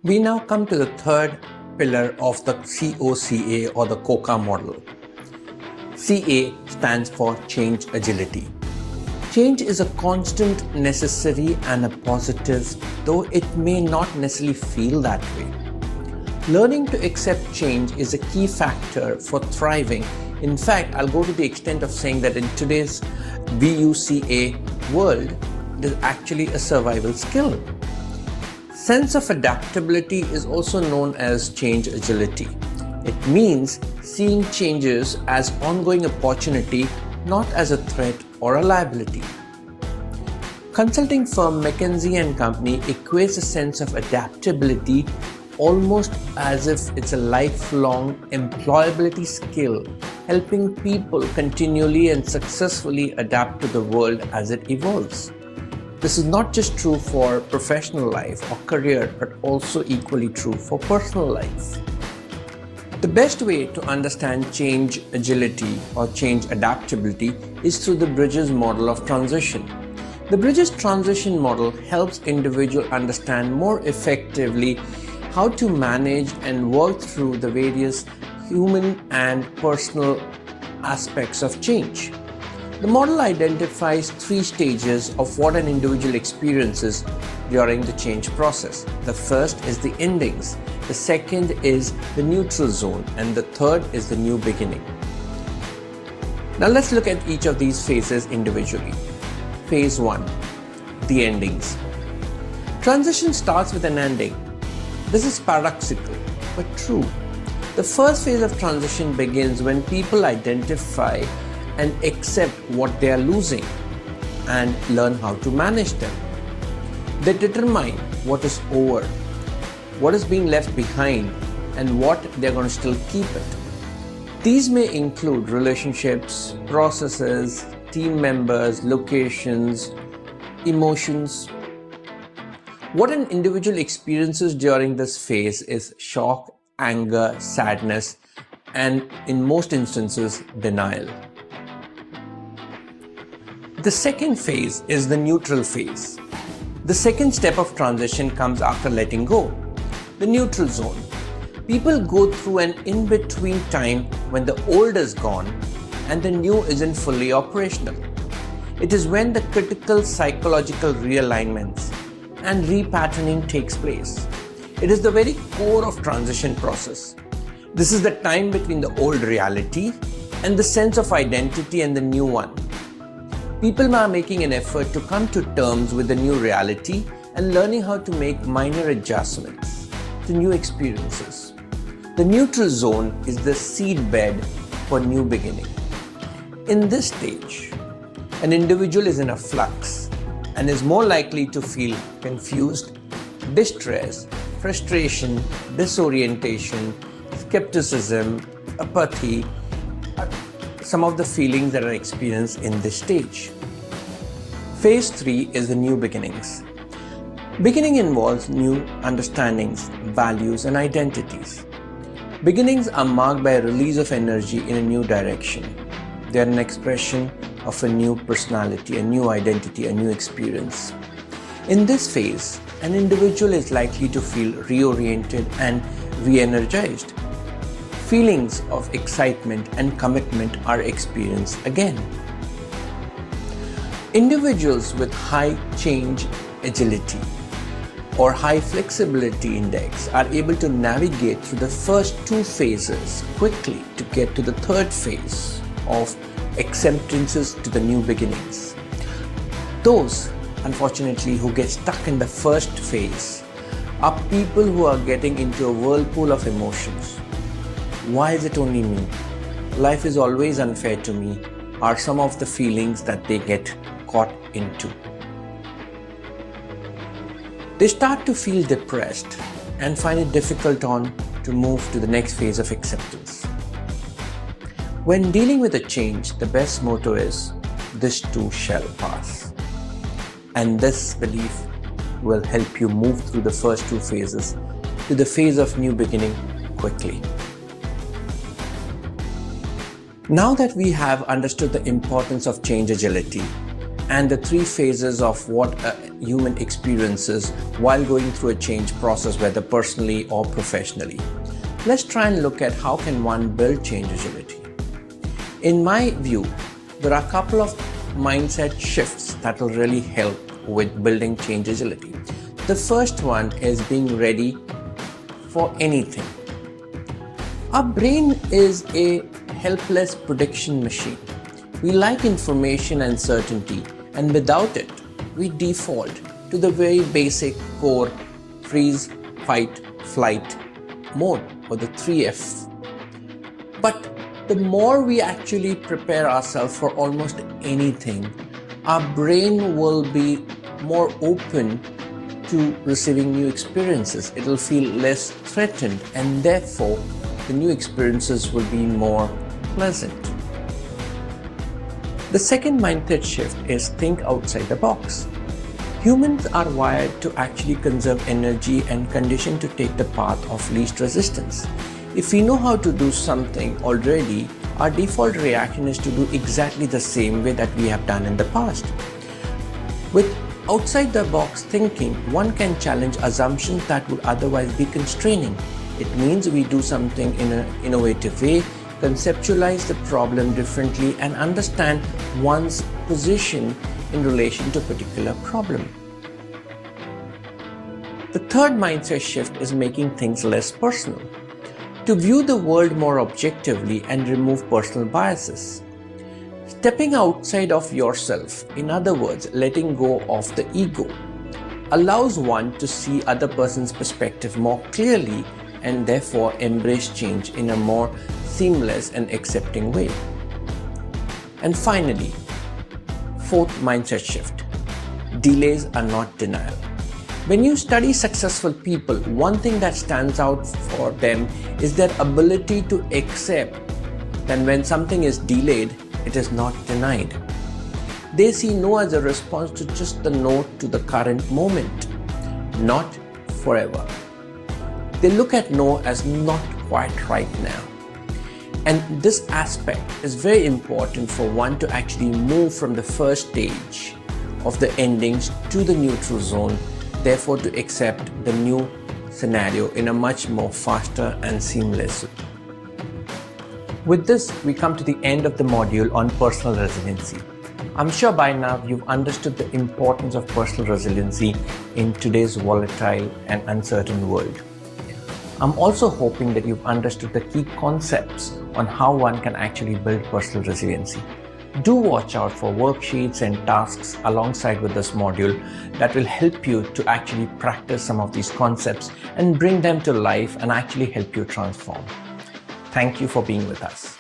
We now come to the third pillar of the COCA or the COCA model. CA stands for Change Agility. Change is a constant, necessary, and a positive, though it may not necessarily feel that way. Learning to accept change is a key factor for thriving. In fact, I'll go to the extent of saying that in today's VUCA world, it is actually a survival skill. Sense of adaptability is also known as change agility. It means seeing changes as ongoing opportunity, not as a threat or a liability. Consulting firm McKinsey & Company equates a sense of adaptability almost as if it's a lifelong employability skill, helping people continually and successfully adapt to the world as it evolves. This is not just true for professional life or career, but also equally true for personal life. The best way to understand change agility or change adaptability is through the Bridges model of transition. The Bridges transition model helps individuals understand more effectively how to manage and work through the various human and personal aspects of change. The model identifies 3 stages of what an individual experiences during the change process. The first is the endings, the second is the neutral zone, and the third is the new beginning. Now let's look at each of these phases individually. Phase 1, the endings. Transition starts with an ending. This is paradoxical, but true. The first phase of transition begins when people identify and accept what they are losing and learn how to manage them. They determine what is over, what is being left behind, and what they're going to still keep it. These may include relationships, processes, team members, locations, emotions. What an individual experiences during this phase is shock, anger, sadness, and in most instances, denial. The second phase is the neutral phase. The second step of transition comes after letting go, the neutral zone. People go through an in-between time when the old is gone and the new isn't fully operational. It is when the critical psychological realignments and repatterning takes place. It is the very core of transition process. This is the time between the old reality and the sense of identity and the new one. People are making an effort to come to terms with the new reality and learning how to make minor adjustments to new experiences. The neutral zone is the seedbed for new beginning. In this stage, an individual is in a flux and is more likely to feel confused, distress, frustration, disorientation, skepticism, apathy, some of the feelings that are experienced in this stage. Phase 3 is the new beginnings. Beginning involves new understandings, values, and identities. Beginnings are marked by a release of energy in a new direction. They are an expression of a new personality, a new identity, a new experience. In this phase, an individual is likely to feel reoriented and re-energized. Feelings of excitement and commitment are experienced again. Individuals with high change agility or high flexibility index are able to navigate through the first 2 phases quickly to get to the third phase of acceptances to the new beginnings. Those, unfortunately, who get stuck in the first phase are people who are getting into a whirlpool of emotions. Why is it only me? Life is always unfair to me, are some of the feelings that they get caught into. They start to feel depressed and find it difficult to move to the next phase of acceptance. When dealing with a change, the best motto is, "This too shall pass." And this belief will help you move through the first 2 phases to the phase of new beginning quickly. Now that we have understood the importance of change agility and the three phases of what a human experiences while going through a change process, whether personally or professionally. Let's try and look at how can one build change agility. In my view, there are a couple of mindset shifts that will really help with building change agility. The first one is being ready for anything. Our brain is a helpless prediction machine. We like information and certainty, and without it, we default to the very basic core freeze, fight, flight mode, or the 3F. But the more we actually prepare ourselves for almost anything, our brain will be more open to receiving new experiences. It will feel less threatened, and therefore the new experiences will be more pleasant. The second mindset shift is think outside the box. Humans are wired to actually conserve energy and conditioned to take the path of least resistance. If we know how to do something already, our default reaction is to do exactly the same way that we have done in the past. With outside the box thinking, one can challenge assumptions that would otherwise be constraining. It means we do something in an innovative way, conceptualize the problem differently, and understand one's position in relation to a particular problem. The third mindset shift is making things less personal. To view the world more objectively and remove personal biases. Stepping outside of yourself, in other words, letting go of the ego, allows one to see other person's perspective more clearly and therefore embrace change in a more seamless and accepting way. And finally, fourth mindset shift. Delays are not denial. When you study successful people, one thing that stands out for them is their ability to accept that when something is delayed, it is not denied. They see no as a response to just the no to the current moment, not forever. They look at no as not quite right now. And this aspect is very important for one to actually move from the first stage of the endings to the neutral zone, therefore to accept the new scenario in a much more faster and seamless way. With this, we come to the end of the module on personal resiliency. I'm sure by now you've understood the importance of personal resiliency in today's volatile and uncertain world. I'm also hoping that you've understood the key concepts on how one can actually build personal resiliency. Do watch out for worksheets and tasks alongside with this module that will help you to actually practice some of these concepts and bring them to life and actually help you transform. Thank you for being with us.